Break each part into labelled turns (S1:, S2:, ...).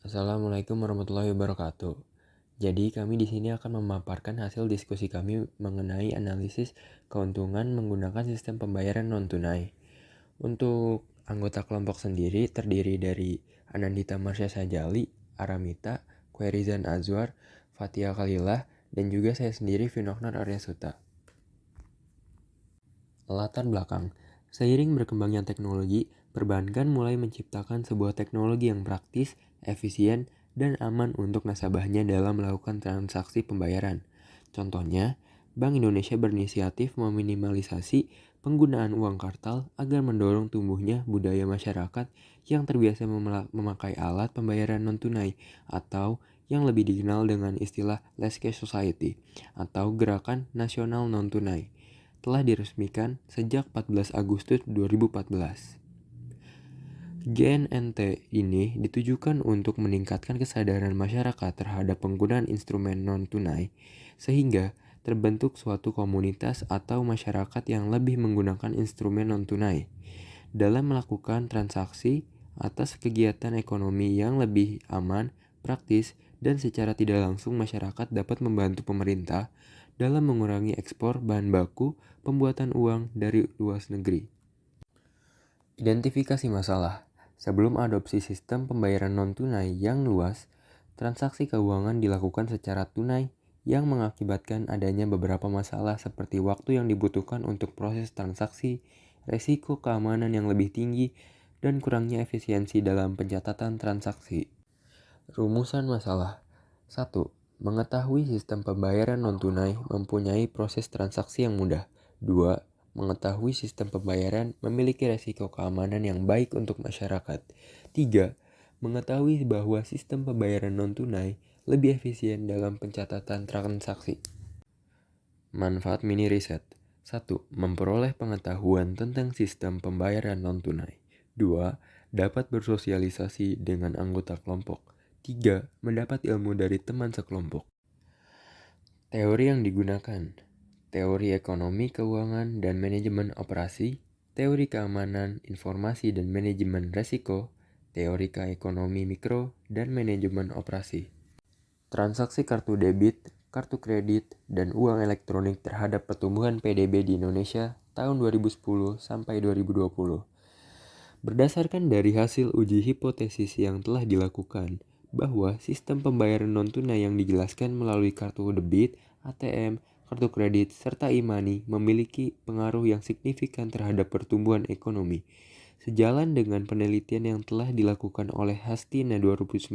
S1: Assalamualaikum warahmatullahi wabarakatuh. Jadi kami di sini akan memaparkan hasil diskusi kami mengenai analisis keuntungan menggunakan sistem pembayaran non tunai. Untuk anggota kelompok sendiri terdiri dari Anandita Marsha Sajali, Aramita, Khairizan Azwar, Fatia Khalilah, dan juga saya sendiri Vinoknar Aryasuta. Latar belakang. Seiring berkembangnya teknologi, perbankan mulai menciptakan sebuah teknologi yang praktis, efisien, dan aman untuk nasabahnya dalam melakukan transaksi pembayaran. Contohnya, Bank Indonesia berinisiatif meminimalisasi penggunaan uang kartal agar mendorong tumbuhnya budaya masyarakat yang terbiasa memakai alat pembayaran non-tunai atau yang lebih dikenal dengan istilah Less Cash Society atau Gerakan Nasional Non-Tunai telah diresmikan sejak 14 Agustus 2014. GNNT ini ditujukan untuk meningkatkan kesadaran masyarakat terhadap penggunaan instrumen non-tunai, sehingga terbentuk suatu komunitas atau masyarakat yang lebih menggunakan instrumen non-tunai dalam melakukan transaksi atas kegiatan ekonomi yang lebih aman, praktis, dan secara tidak langsung masyarakat dapat membantu pemerintah dalam mengurangi ekspor bahan baku pembuatan uang dari luar negeri. Identifikasi masalah. Sebelum adopsi sistem pembayaran non-tunai yang luas, transaksi keuangan dilakukan secara tunai yang mengakibatkan adanya beberapa masalah seperti waktu yang dibutuhkan untuk proses transaksi, resiko keamanan yang lebih tinggi, dan kurangnya efisiensi dalam pencatatan transaksi. Rumusan masalah. 1. Mengetahui sistem pembayaran non-tunai mempunyai proses transaksi yang mudah. 2. Mengetahui sistem pembayaran memiliki resiko keamanan yang baik untuk masyarakat. 3. Mengetahui bahwa sistem pembayaran non-tunai lebih efisien dalam pencatatan transaksi. Manfaat mini riset. 1. Memperoleh pengetahuan tentang sistem pembayaran non-tunai. 2. Dapat bersosialisasi dengan anggota kelompok. 3. Mendapat ilmu dari teman sekelompok. Teori yang digunakan. Teori ekonomi keuangan dan manajemen operasi, teori keamanan informasi dan manajemen resiko, teori ekonomi mikro dan manajemen operasi. Transaksi kartu debit, kartu kredit, dan uang elektronik terhadap pertumbuhan PDB di Indonesia tahun 2010 sampai 2020. Berdasarkan dari hasil uji hipotesis yang telah dilakukan, bahwa sistem pembayaran non-tunai yang dijelaskan melalui kartu debit, ATM, kartu kredit, serta e-money memiliki pengaruh yang signifikan terhadap pertumbuhan ekonomi. Sejalan dengan penelitian yang telah dilakukan oleh Hastina 2019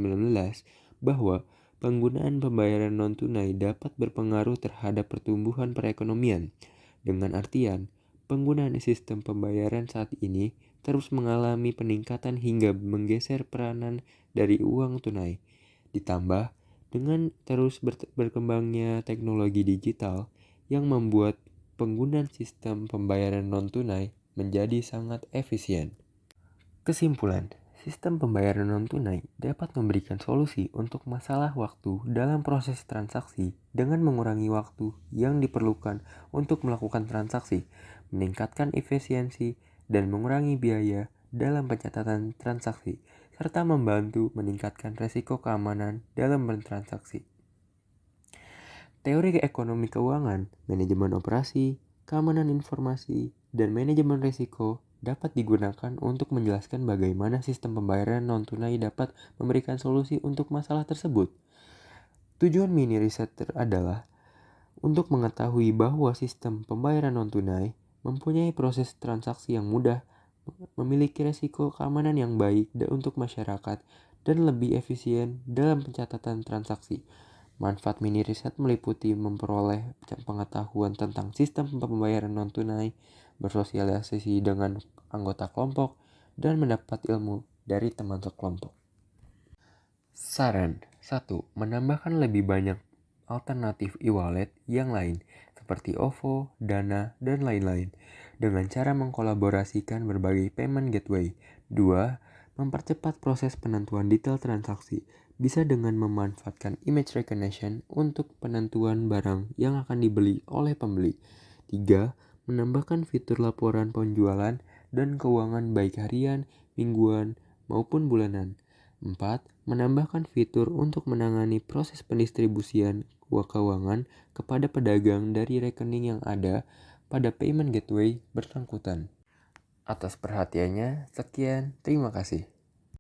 S1: bahwa penggunaan pembayaran non-tunai dapat berpengaruh terhadap pertumbuhan perekonomian. Dengan artian, penggunaan sistem pembayaran saat ini terus mengalami peningkatan hingga menggeser peranan dari uang tunai. Ditambah dengan terus berkembangnya teknologi digital yang membuat penggunaan sistem pembayaran non-tunai menjadi sangat efisien. Kesimpulan, sistem pembayaran non-tunai dapat memberikan solusi untuk masalah waktu dalam proses transaksi dengan mengurangi waktu yang diperlukan untuk melakukan transaksi, meningkatkan efisiensi, dan mengurangi biaya dalam pencatatan transaksi, serta membantu meningkatkan resiko keamanan dalam bertransaksi. Teori ekonomi keuangan, manajemen operasi, keamanan informasi, dan manajemen risiko dapat digunakan untuk menjelaskan bagaimana sistem pembayaran non-tunai dapat memberikan solusi untuk masalah tersebut. Tujuan mini riset adalah untuk mengetahui bahwa sistem pembayaran non-tunai mempunyai proses transaksi yang mudah, memiliki resiko keamanan yang baik untuk masyarakat, dan lebih efisien dalam pencatatan transaksi. Manfaat mini riset meliputi memperoleh pengetahuan tentang sistem pembayaran non-tunai, bersosialisasi dengan anggota kelompok, dan mendapat ilmu dari teman sekelompok. Saran 1. Menambahkan lebih banyak alternatif e-wallet yang lain seperti OVO, Dana, dan lain-lain dengan cara mengkolaborasikan berbagai payment gateway. 2. Mempercepat proses penentuan detail transaksi bisa dengan memanfaatkan image recognition untuk penentuan barang yang akan dibeli oleh pembeli. 3. Menambahkan fitur laporan penjualan dan keuangan baik harian, mingguan, maupun bulanan. 4. menambahkan fitur untuk menangani proses pendistribusian keuangan kepada pedagang dari rekening yang ada pada payment gateway bersangkutan. Atas perhatiannya, sekian, terima kasih.